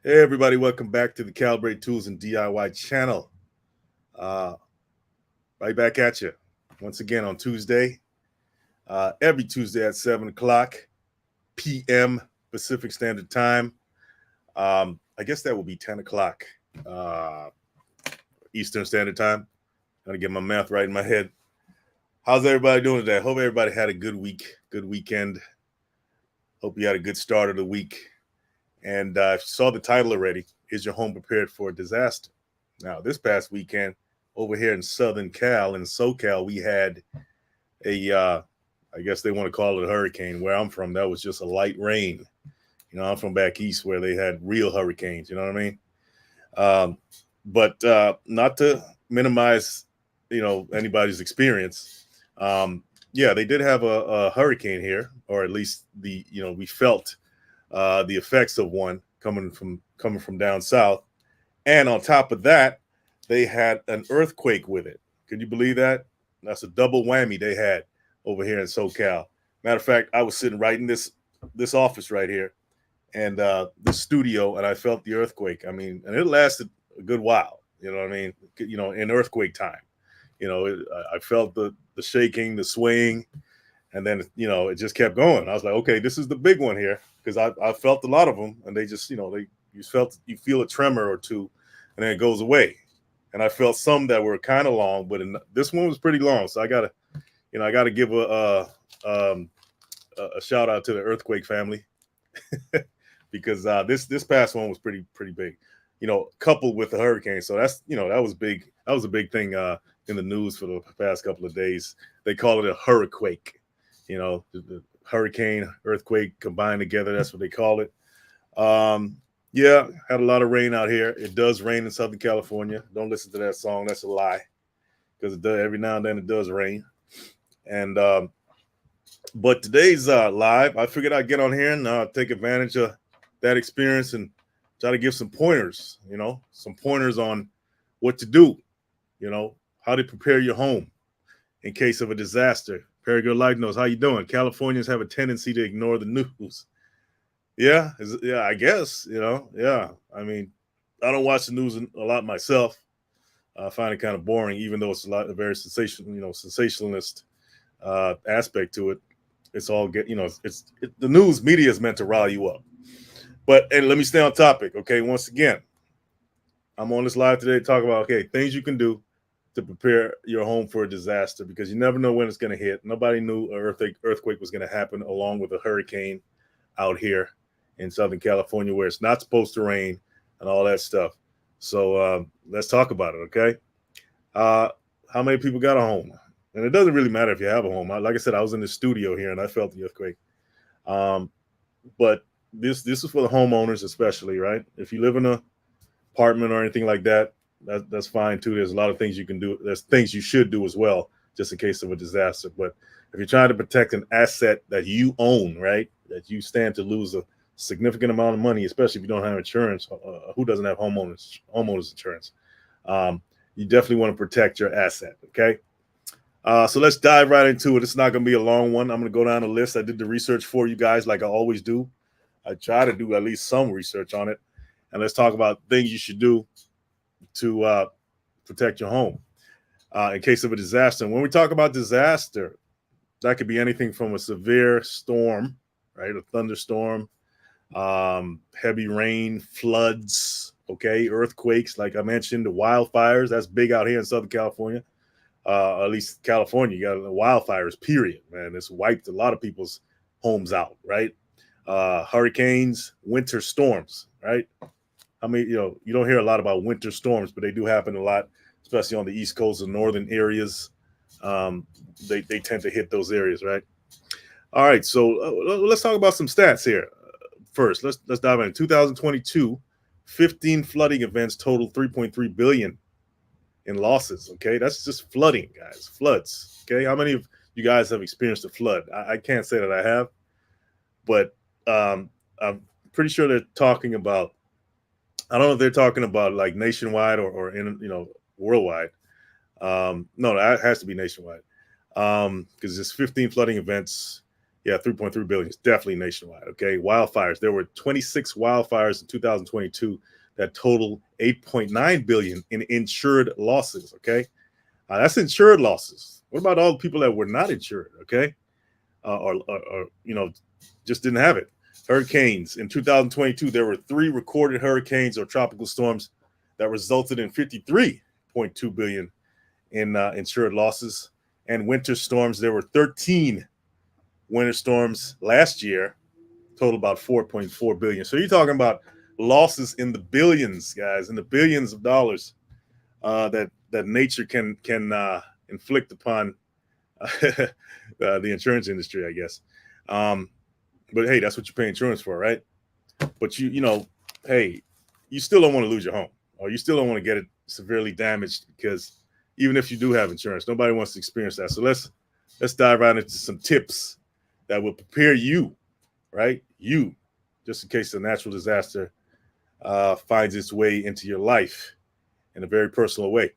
Hey everybody, welcome back to the Calibrate Tools and DIY channel. Uh, right back at you once again on Tuesday. Every Tuesday at 7 o'clock p.m. Pacific Standard Time. I guess that will be 10 o'clock uh, Eastern Standard Time. Gotta get my math right in my head. How's everybody doing today? Hope everybody had a good week, good weekend. Hope you had a good start of the week. And if you saw the title already, is your home prepared for a disaster? Now, this past weekend over here in Southern Cal, in SoCal, we had I guess they want to call it a hurricane. Where I'm from, that was just a light rain. I'm from back east where they had real hurricanes. You know what I mean? But not to minimize, anybody's experience. Yeah, they did have a hurricane here, or at least we felt the effects of one coming from down south. And on top of that, they had an earthquake with it. Could you believe that? That's a double whammy they had over here in SoCal. Matter of fact, I was sitting right in this office right here and the studio, and I felt the earthquake. I mean, and it lasted a good while. You know what I mean? In earthquake time, I felt the shaking, the swaying, and then it just kept going. I was like, okay, this is the big one here because I felt a lot of them, and they just you feel a tremor or two, and then it goes away. And I felt some that were kind of long, but this one was pretty long. So I gotta give a shout out to the earthquake family because this past one was pretty big. Coupled with the hurricane. So that was big. That was a big thing in the news for the past couple of days. They call it a hurricane. The hurricane, earthquake combined together. That's what they call it. Yeah, had a lot of rain out here. It does rain in Southern California. Don't listen to that song. That's a lie because it does every now and then it does rain. And but today's live. I figured I'd get on here and take advantage of that experience and try to give some pointers. Some pointers on what to do. How to prepare your home in case of a disaster. Paragood Life knows how you doing. Californians have a tendency to ignore the news. Yeah, I guess. Yeah. I mean, I don't watch the news a lot myself. I find it kind of boring, even though it's a very sensationalist aspect to it. It's all the news media is meant to rile you up. But and let me stay on topic, okay? Once again, I'm on this live today to talk about things you can do to prepare your home for a disaster because you never know when it's going to hit. Nobody knew an earthquake was going to happen along with a hurricane out here in Southern California where it's not supposed to rain and all that stuff. So let's talk about it, okay? How many people got a home? And it doesn't really matter if you have a home. Like I said, I was in the studio here and I felt the earthquake. But this is for the homeowners especially, right? If you live in an apartment or anything like that, that's fine too. There's a lot of things you can do. There's things you should do as well, just in case of a disaster. But if you're trying to protect an asset that you own, right, that you stand to lose a significant amount of money, especially if you don't have insurance. Who doesn't have homeowners insurance? You definitely want to protect your asset. Okay. So let's dive right into it. It's not going to be a long one. I'm going to go down the list. I did the research for you guys, like I always do. I try to do at least some research on it, and let's talk about things you should do to protect your home in case of a disaster. And when we talk about disaster, that could be anything from a severe storm, right, a thunderstorm, heavy rain, floods, okay, earthquakes, like I mentioned, the wildfires. That's big out here in Southern California. At least California, you got the wildfires, period, man. It's wiped a lot of people's homes out, right? Hurricanes, winter storms, right? I mean, you don't hear a lot about winter storms, but they do happen a lot, especially on the East Coast and northern areas. They tend to hit those areas, right? All right, so let's talk about some stats here. First, let's dive in. 2022, 15 flooding events totaled 3.3 billion in losses. Okay, that's just flooding, guys. Floods. Okay, how many of you guys have experienced a flood? I can't say that I have, but I'm pretty sure they're talking about. I don't know if they're talking about like nationwide or in worldwide. No, that has to be nationwide because there's 15 flooding events Yeah, 3.3 billion is definitely nationwide. Okay, wildfires. There were 26 wildfires in 2022 that total 8.9 billion in insured losses. Okay, that's insured losses. What about all the people that were not insured? Okay, or just didn't have it. Hurricanes in 2022, there were 3 recorded hurricanes or tropical storms that resulted in 53.2 billion in insured losses. And winter storms, there were 13 winter storms last year, total about 4.4 billion. So you're talking about losses in the billions, guys, in the billions of dollars that nature can inflict upon the insurance industry, I guess. But hey, that's what you pay insurance for, right? But hey, you still don't want to lose your home, or you still don't want to get it severely damaged, because even if you do have insurance, nobody wants to experience that. So let's dive right into some tips that will prepare you, right? You, just in case a natural disaster finds its way into your life in a very personal way.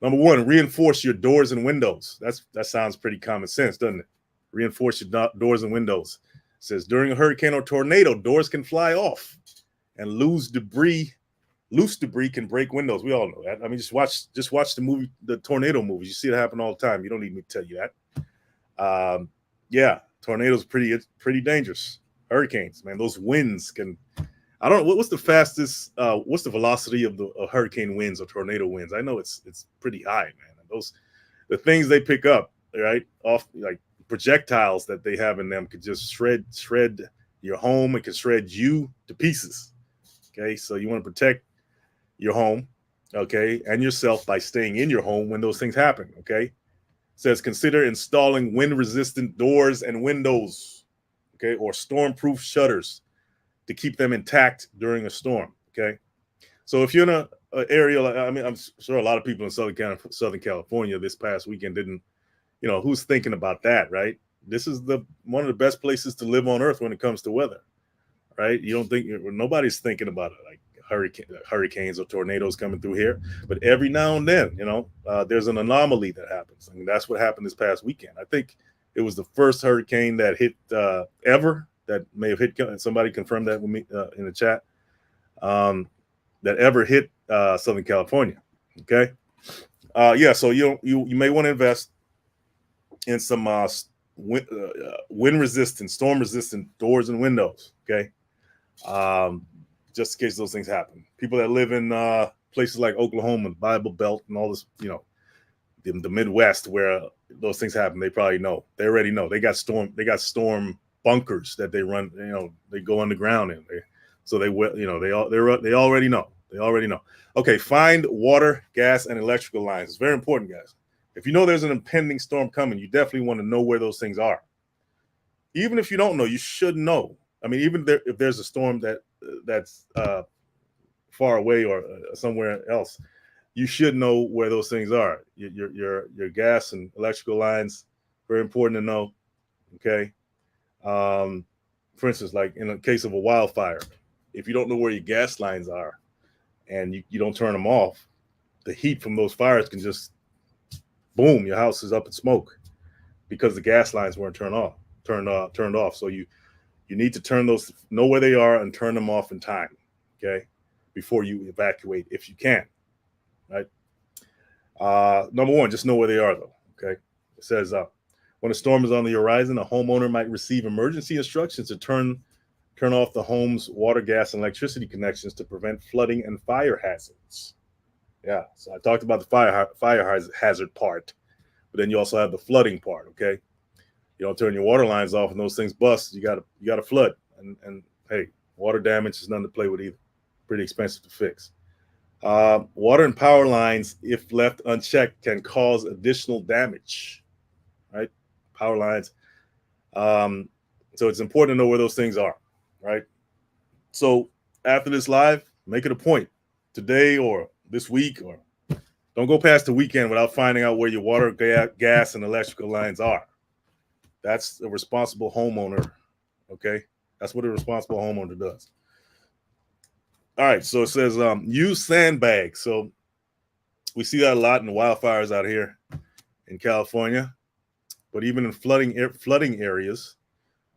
Number 1, reinforce your doors and windows. That sounds pretty common sense, doesn't it? Reinforce your doors and windows. It says during a hurricane or tornado, doors can fly off and loose debris can break windows. We all know that. I mean, just watch the tornado movies. You see it happen all the time. You don't need me to tell you that. Yeah, tornadoes pretty dangerous. Hurricanes, man, those winds can. I don't know what's the fastest. What's the velocity of the hurricane winds or tornado winds? I know it's pretty high, man. The things they pick up, right, off like projectiles that they have in them could just shred your home. It can shred you to pieces. Okay, so you want to protect your home, okay, and yourself by staying in your home when those things happen. Okay, it says consider installing wind-resistant doors and windows, okay, or storm-proof shutters to keep them intact during a storm. Okay, so if you're in an area, I mean, I'm sure a lot of people in Southern California this past weekend didn't, who's thinking about that, right? This is one of the best places to live on earth when it comes to weather, right? You don't think nobody's thinking about it, like hurricanes or tornadoes coming through here, but every now and then, there's an anomaly that happens. I mean, that's what happened this past weekend. I think it was the first hurricane that hit ever, that may have hit. Somebody confirmed that with me in the chat. That ever hit Southern California. Okay, yeah. So you may want to invest in some wind resistant, storm resistant doors and windows. Okay. Just in case those things happen. People that live in places like Oklahoma, Bible Belt, and all this, the Midwest where those things happen, they probably know. They already know. They got storm bunkers that they run. They go underground in. They already know. They already know. Okay, find water, gas, and electrical lines. It's very important, guys. If you know there's an impending storm coming, you definitely want to know where those things are. Even if you don't know, you should know. I mean, even if there's a storm that's far away or somewhere else, you should know where those things are. Your gas and electrical lines, very important to know. Okay. For instance, like in the case of a wildfire, if you don't know where your gas lines are and you don't turn them off, the heat from those fires can just boom, your house is up in smoke because the gas lines weren't turned off. So you need to know where they are and turn them off in time, okay, before you evacuate if you can, right? Number 1, just know where they are, though, okay? It says when a storm is on the horizon, a homeowner might receive emergency instructions to turn off the home's water, gas, and electricity connections to prevent flooding and fire hazards. Yeah, so I talked about the fire hazard part, but then you also have the flooding part, okay? You don't turn your water lines off and those things bust, you gotta flood. And hey, water damage is nothing to play with either. Pretty expensive to fix. Water and power lines, if left unchecked, can cause additional damage, right? Power lines. So it's important to know where those things are, right? So after this live, make it a point today or this week, or don't go past the weekend without finding out where your water, gas, and electrical lines are. That's a responsible homeowner, okay? That's what a responsible homeowner does. All right, so it says use sandbags. So we see that a lot in the wildfires out here in California, but even in flooding areas,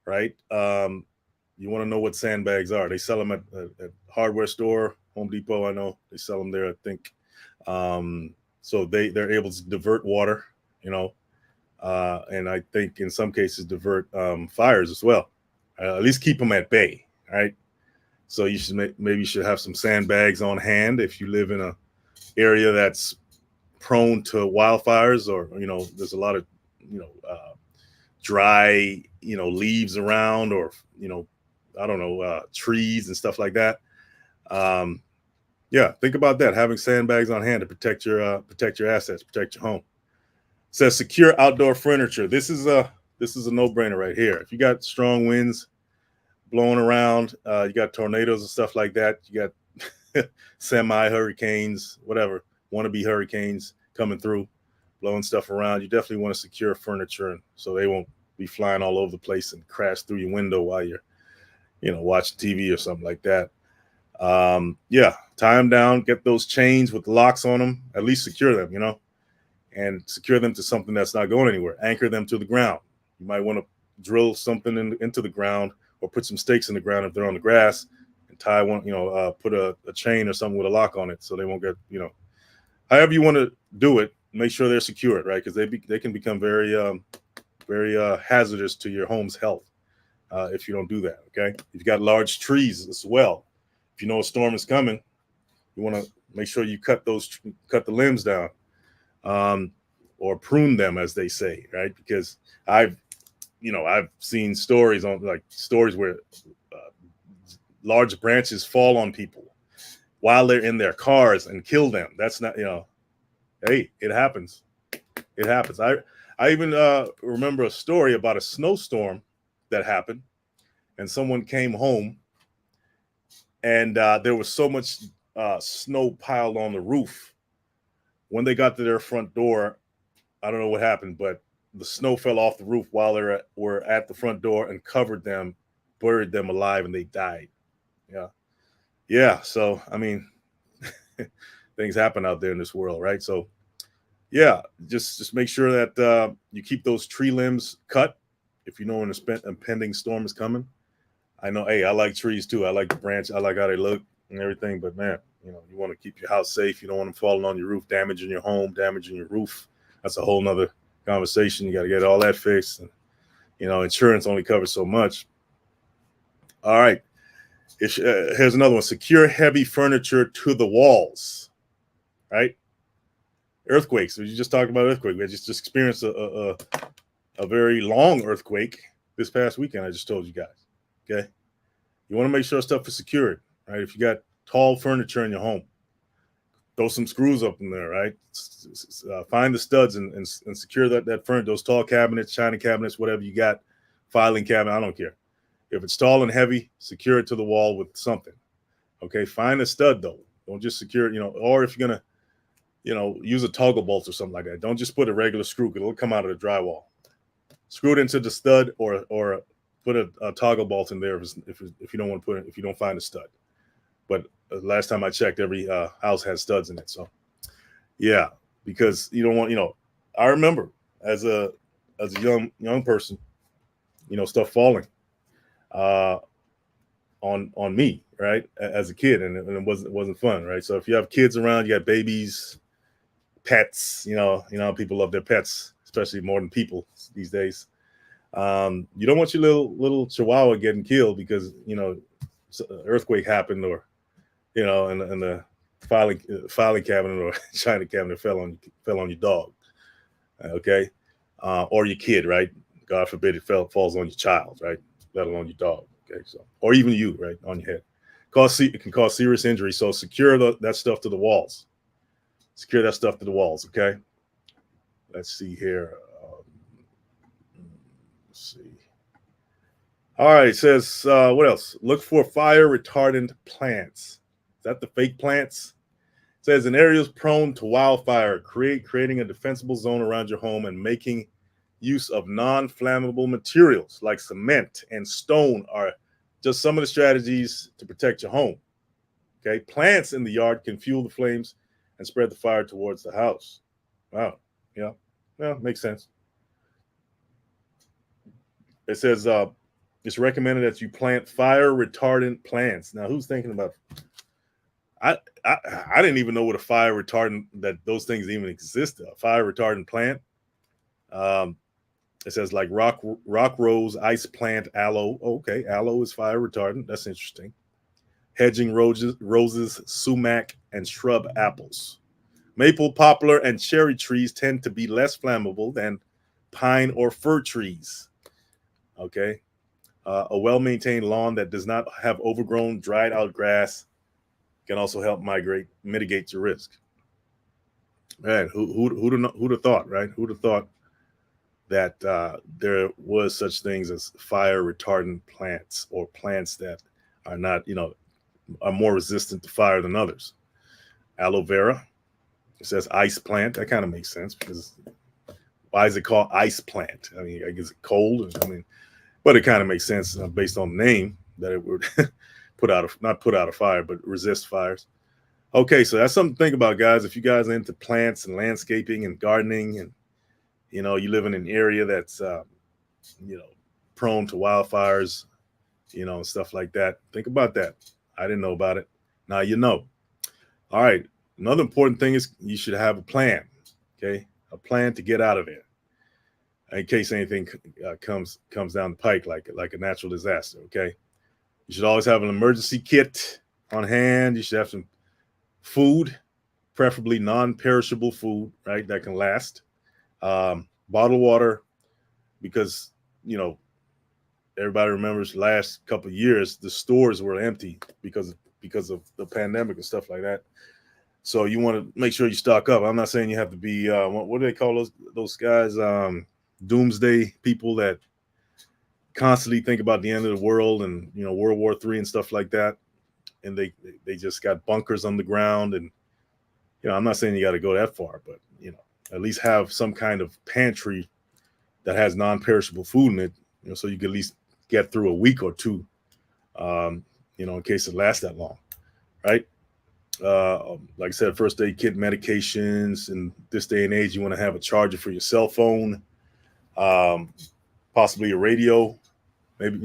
right? You want to know what sandbags are. They sell them at hardware store, Home Depot. I know they sell them there, I think. So they're able to divert water, you know, and I think in some cases divert fires as well. At least keep them at bay, right? So you should maybe you should have some sandbags on hand if you live in a area that's prone to wildfires, or there's a lot of dry leaves around, or I don't know, trees and stuff like that. Um, yeah, think about that. Having sandbags on hand to protect your assets, protect your home. It says secure outdoor furniture. This is a no-brainer right here. If you got strong winds blowing around, you got tornadoes and stuff like that. You got semi hurricanes, whatever, wannabe hurricanes coming through, blowing stuff around. You definitely want to secure furniture, and so they won't be flying all over the place and crash through your window while you're watching TV or something like that. Yeah, tie them down, get those chains with locks on them, at least secure them, and secure them to something that's not going anywhere. Anchor them to the ground. You might want to drill something into the ground, or put some stakes in the ground if they're on the grass, and tie one, put a chain or something with a lock on it so they won't get, however you want to do it, make sure they're secured, right? Because they can become very hazardous to your home's health if you don't do that. Okay, if you got large trees as well, if you know a storm is coming, you want to make sure you cut the limbs down, or prune them, as they say, right? Because I've seen stories where large branches fall on people while they're in their cars and kill them. That's not, hey, it happens. It happens. I even remember a story about a snowstorm that happened, and someone came home, and there was so much snow piled on the roof. When they got to their front door, I don't know what happened, but the snow fell off the roof while they were at the front door and covered them, buried them alive, and they died. Yeah. Yeah. So, I mean, things happen out there in this world, right? So, yeah, just make sure that you keep those tree limbs cut if you know when an impending storm is coming. I know, hey, I like trees too. I like the branch. I like how they look and everything. But man, you want to keep your house safe. You don't want them falling on your roof, damaging your home, damaging your roof. That's a whole nother conversation. You got to get all that fixed. And, insurance only covers so much. All right. Here's another one. Secure heavy furniture to the walls. Right? Earthquakes. We just talked about earthquake. We just experienced a very long earthquake this past weekend. I just told you guys. Okay. You want to make sure stuff is secured, right? If you got tall furniture in your home, throw some screws up in there, right? Find the studs and secure that furniture, those tall cabinets, china cabinets, whatever you got, filing cabinet, I don't care. If it's tall and heavy, secure it to the wall with something. Okay, find a stud though. Don't just secure it, or if you're gonna, use a toggle bolt or something like that. Don't just put a regular screw, it'll come out of the drywall. Screw it into the stud, or put a toggle bolt in there if you don't want to put it, if you don't find a stud. But last time I checked, every house has studs in it. So yeah, because you don't want, I remember as a young person, stuff falling on me, right, as a kid, and it wasn't fun, right? So if you have kids around, you got babies, pets, people love their pets, especially more than people these days. You don't want your little chihuahua getting killed because earthquake happened, or and the filing cabinet or china cabinet fell on your dog, okay, or your kid, right? God forbid it falls on your child, right? Let alone your dog, okay? So, or even you, right, on your head. It can cause serious injury. So secure that stuff to the walls. Secure that stuff to the walls, okay? Let's see here. Let's see. All right, it says, what else? Look for fire retardant plants. Is that the fake plants? It says in areas prone to wildfire, creating a defensible zone around your home and making use of non-flammable materials like cement and stone are just some of the strategies to protect your home. Okay, plants in the yard can fuel the flames and spread the fire towards the house. Wow, yeah, makes sense. It says It's recommended that you plant fire retardant plants. Now, who's thinking about? I, I I didn't even know what a fire retardant, that those things even exist. A fire retardant plant. Um, it says like rock rose, ice plant, aloe. Okay, aloe is fire retardant. That's interesting. Hedging roses, sumac, and shrub apples. Maple, poplar, and cherry trees tend to be less flammable than pine or fir trees. Okay. A well maintained lawn that does not have overgrown, dried out grass can also help mitigate your risk. Man, who'd have thought, right? Who'd have thought that there was such things as fire retardant plants, or plants that are not, are more resistant to fire than others? Aloe vera, it says ice plant. That kind of makes sense, because why is it called ice plant? I mean, I guess it's cold. I mean, but it kind of makes sense based on the name, that it would not put out a fire, but resist fires. Okay, so that's something to think about, guys. If you guys are into plants and landscaping and gardening, and you live in an area that's you know prone to wildfires, and stuff like that, think about that. I didn't know about it. Now you know. All right. Another important thing is you should have a plan. Okay, a plan to get out of there in case anything comes down the pike, like a natural disaster. Okay, you should always have an emergency kit on hand. You should have some food, preferably non-perishable food, right? That can last. Bottled water, because everybody remembers last couple of years the stores were empty because of the pandemic and stuff like that. So you want to make sure you stock up. I'm not saying you have to be what do they call those guys? Doomsday people that constantly think about the end of the world, and World War III and stuff like that. And they just got bunkers on the ground, and I'm not saying you got to go that far, but at least have some kind of pantry that has non-perishable food in it, so you can at least get through a week or two, in case it lasts that long, right? Like I said, first aid kit, medications. In this day and age, you want to have a charger for your cell phone, possibly a radio. Maybe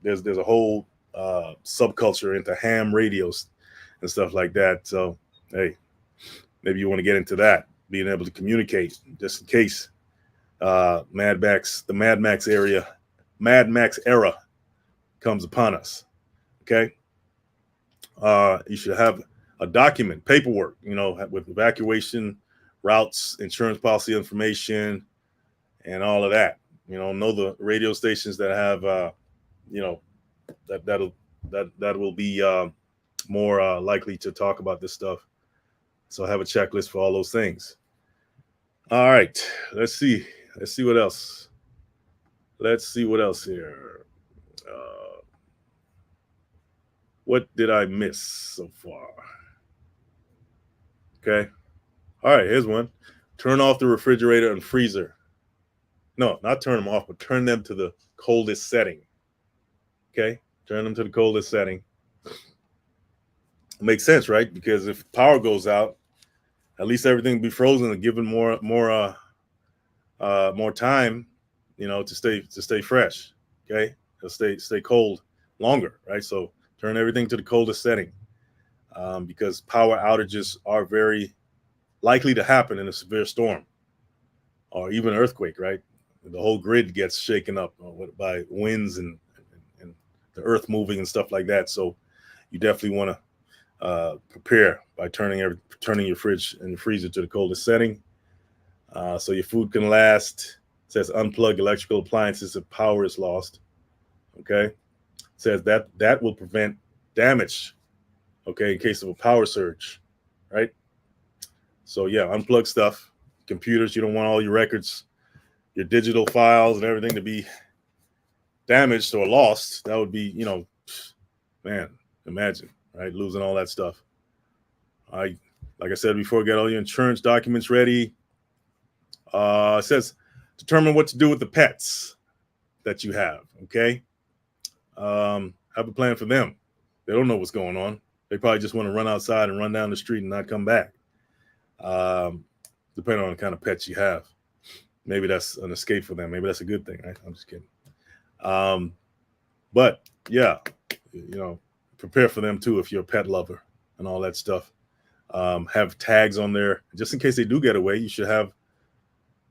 there's a whole subculture into ham radios and stuff like that. So hey, maybe you want to get into that, being able to communicate just in case the Mad Max era comes upon us. Okay, you should have a document, paperwork, with evacuation routes, insurance policy information, and all of that. Know the radio stations that have, that will be more likely to talk about this stuff. So have a checklist for all those things. All right, let's see what else. Let's see what else here. What did I miss so far? Okay. All right, here's one. Turn off the refrigerator and freezer. No, not turn them off, but turn them to the coldest setting. Okay. Turn them to the coldest setting. It makes sense, right? Because if power goes out, at least everything will be frozen and given more time, to stay fresh. Okay. It'll stay cold longer, right? So turn everything to the coldest setting, because power outages are very likely to happen in a severe storm or even an earthquake, right? The whole grid gets shaken up by winds and the earth moving and stuff like that. So you definitely want to prepare by turning your fridge and your freezer to the coldest setting, so your food can last. It says unplug electrical appliances if power is lost. Okay, it says that will prevent damage. Okay, in case of a power surge, right? So yeah, unplug stuff. Computers, you don't want all your records, your digital files, and everything to be damaged or lost. That would be, man, imagine, right? Losing all that stuff. Like I said before, get all your insurance documents ready. It says determine what to do with the pets that you have. Okay, have a plan for them. They don't know what's going on. They probably just want to run outside and run down the street and not come back. Depending on the kind of pets you have, maybe that's an escape for them. Maybe that's a good thing, right? I'm just kidding. But yeah, you know, prepare for them too if you're a pet lover and all that stuff. Have tags on there just in case they do get away. You should have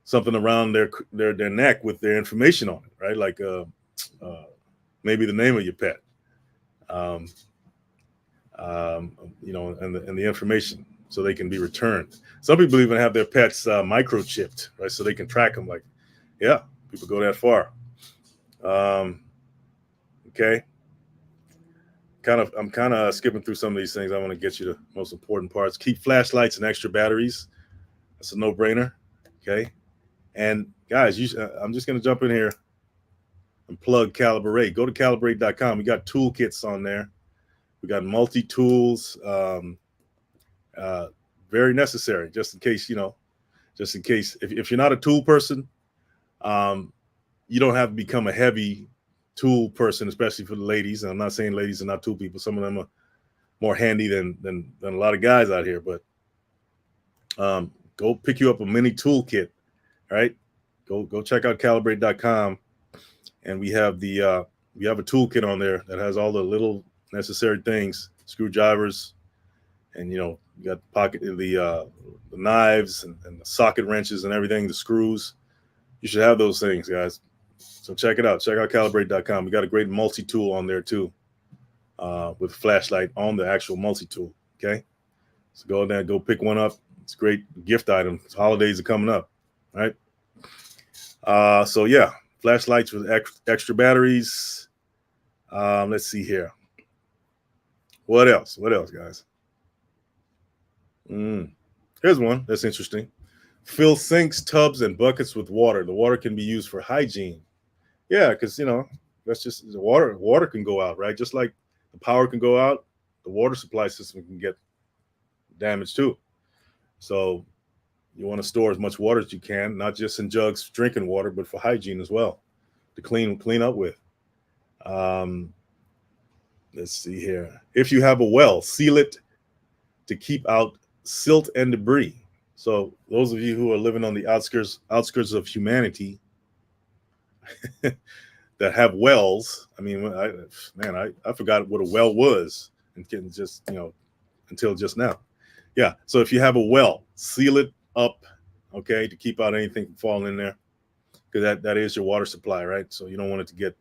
something around their neck with their information on it, right? Like uh, maybe the name of your pet, um, you know, and the information so they can be returned. Some people even have their pets microchipped, right, so they can track them. Like, yeah, people go that far. Um, okay, I'm kind of skipping through some of these things. I want to get you the most important parts. Keep flashlights and extra batteries. That's a no-brainer. Okay, and guys, I'm just going to jump in here and plug Calibrate. Go to calibrate.com. We got toolkits on there. We got multi tools. Uh, very necessary, just in case, you know, just in case if you're not a tool person, um, you don't have to become a heavy tool person, especially for the ladies. And I'm not saying ladies are not tool people. Some of them are more handy than a lot of guys out here. But go pick you up a mini toolkit. Right? Go check out calibrate.com, and we have we have a toolkit on there that has all the little necessary things, screwdrivers, and you know, you got the knives and the socket wrenches and everything, the screws. You should have those things, guys. So check it out. Check out calibrate.com. We got a great multi-tool on there too, with flashlight on the actual multi-tool. Okay, so go there, go pick one up. It's a great gift item. Holidays are coming up, right? So yeah, flashlights with extra batteries. Let's see here. What else? What else, guys? Here's one that's interesting. Fill sinks, tubs, and buckets with water. The water can be used for hygiene. Yeah, because you know that's just the water. Water can go out, right? Just like the power can go out, the water supply system can get damaged too. So you want to store as much water as you can, not just in jugs, drinking water, but for hygiene as well, to clean up with. Um, let's see here. If you have a well, seal it to keep out silt and debris. So those of you who are living on the outskirts of humanity that have wells, I mean, I forgot what a well was, and just until just now. Yeah. So if you have a well, seal it up, okay, to keep out anything from falling in there, because that is your water supply, right? So you don't want it to get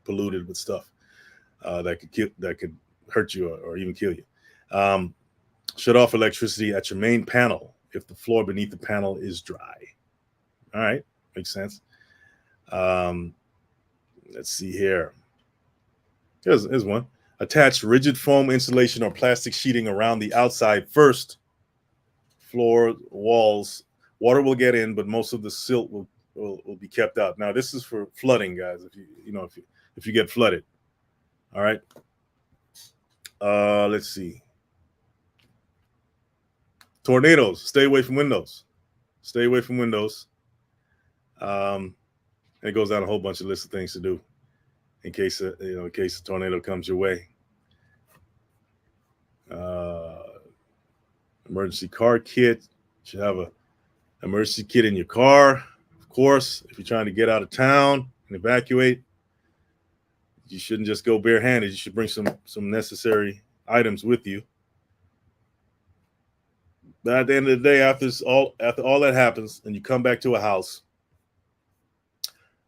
polluted with stuff that could hurt you or even kill you. Shut off electricity at your main panel if the floor beneath the panel is dry. All right, makes sense. Let's see here. Here's one. Attach rigid foam insulation or plastic sheeting around the outside first floor, walls. Water will get in, but most of the silt will be kept out. Now, this is for flooding, guys. If you get flooded. All right. Let's see. Tornadoes. Stay away from windows. Stay away from windows. It goes down a whole bunch of list of things to do in case a tornado comes your way. Emergency car kit. You should have a emergency kit in your car. Of course, if you're trying to get out of town and evacuate, you shouldn't just go barehanded. You should bring some necessary items with you. But at the end of the day, after all that happens, and you come back to a house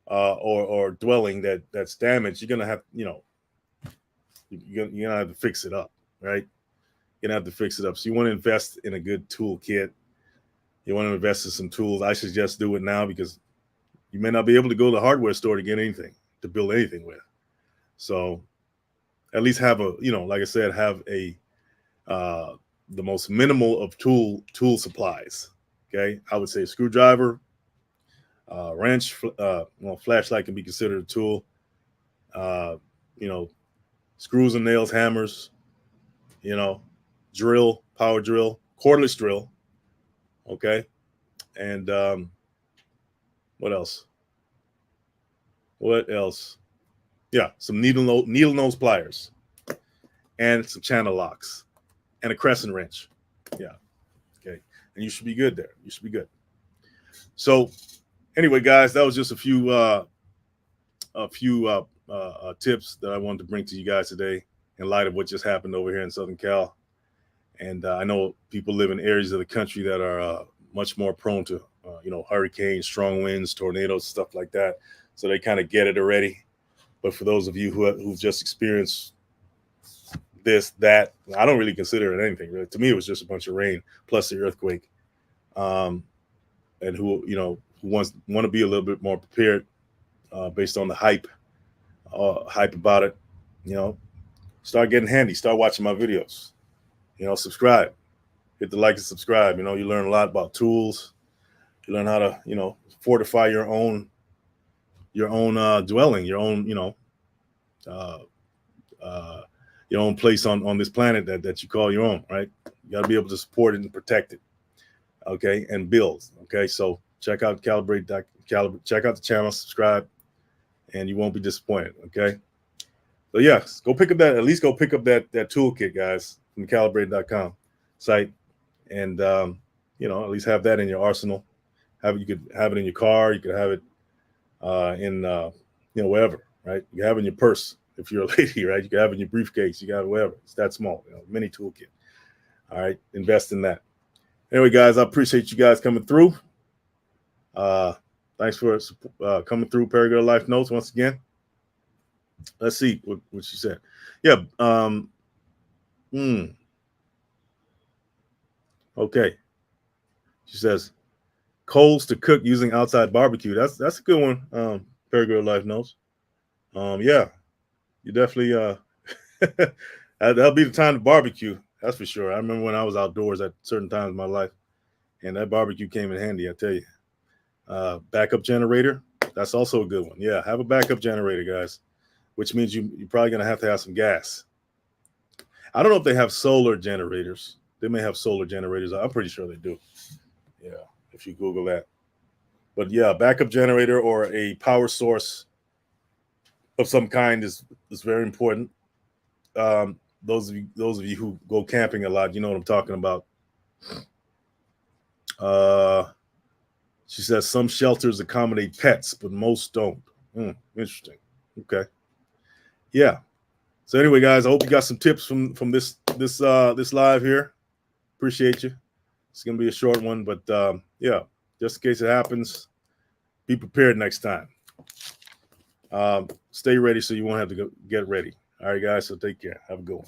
or dwelling that's damaged, you're gonna have you're gonna have to fix it up, right? You're gonna have to fix it up. So you want to invest in a good toolkit. You want to invest in some tools. I suggest do it now because you may not be able to go to the hardware store to get anything to build anything with. So at least have like I said, have a the most minimal of tool supplies. Okay, I would say a screwdriver, wrench, flashlight can be considered a tool. Screws and nails, hammers, drill, power drill, cordless drill. Okay, and what else? What else? Yeah, some needle nose pliers, and some channel locks, and a crescent wrench. Yeah, okay, and you should be good there. You should be good. So, anyway, guys, that was just a few tips that I wanted to bring to you guys today in light of what just happened over here in Southern Cal. And I know people live in areas of the country that are much more prone to, hurricanes, strong winds, tornadoes, stuff like that. So they kind of get it already. But for those of you who've just experienced this, that, I don't really consider it anything. Really. To me, it was just a bunch of rain plus the earthquake. And who want to be a little bit more prepared based on the hype about it. Start getting handy. Start watching my videos. Subscribe. Hit the like and subscribe. You learn a lot about tools. You learn how to fortify your own dwelling, your own your own place on this planet that you call your own, right? You got to be able to support it and protect it, okay, and build, okay. So check out Calibrate. Check out the channel, subscribe, and you won't be disappointed, okay. So yes, go pick up that toolkit, guys, from the Calibrate.com site, and at least have that in your arsenal. You could have it in your car. You could have it in wherever, right? You have it in your purse if you're a lady, right? You can have it in your briefcase. You got it wherever. It's that small, mini toolkit. All right, invest in that. Anyway, guys, I appreciate you guys coming through. Thanks for coming through Paragirl Life Notes once again. Let's see what she said. Yeah. Okay. She says, coals to cook using outside barbecue. That's a good one. Paragirl Life Notes. Yeah, you definitely that'll be the time to barbecue. That's for sure. I remember when I was outdoors at certain times in my life, and that barbecue came in handy. I tell you. Backup generator. That's also a good one. Yeah, have a backup generator, guys. Which means you're probably gonna have to have some gas. I don't know if they have solar generators. They may have solar generators. I'm pretty sure they do. Yeah, if you Google that. But yeah, backup generator or a power source of some kind is very important. Those of you who go camping a lot, you know what I'm talking about. She says some shelters accommodate pets, but most don't. Interesting. Okay. Yeah. So anyway, guys, I hope you got some tips from this live here. Appreciate you. It's gonna be a short one, but yeah, just in case it happens, be prepared next time. Stay ready so you won't have to get ready. All right, guys. So take care. Have a good one.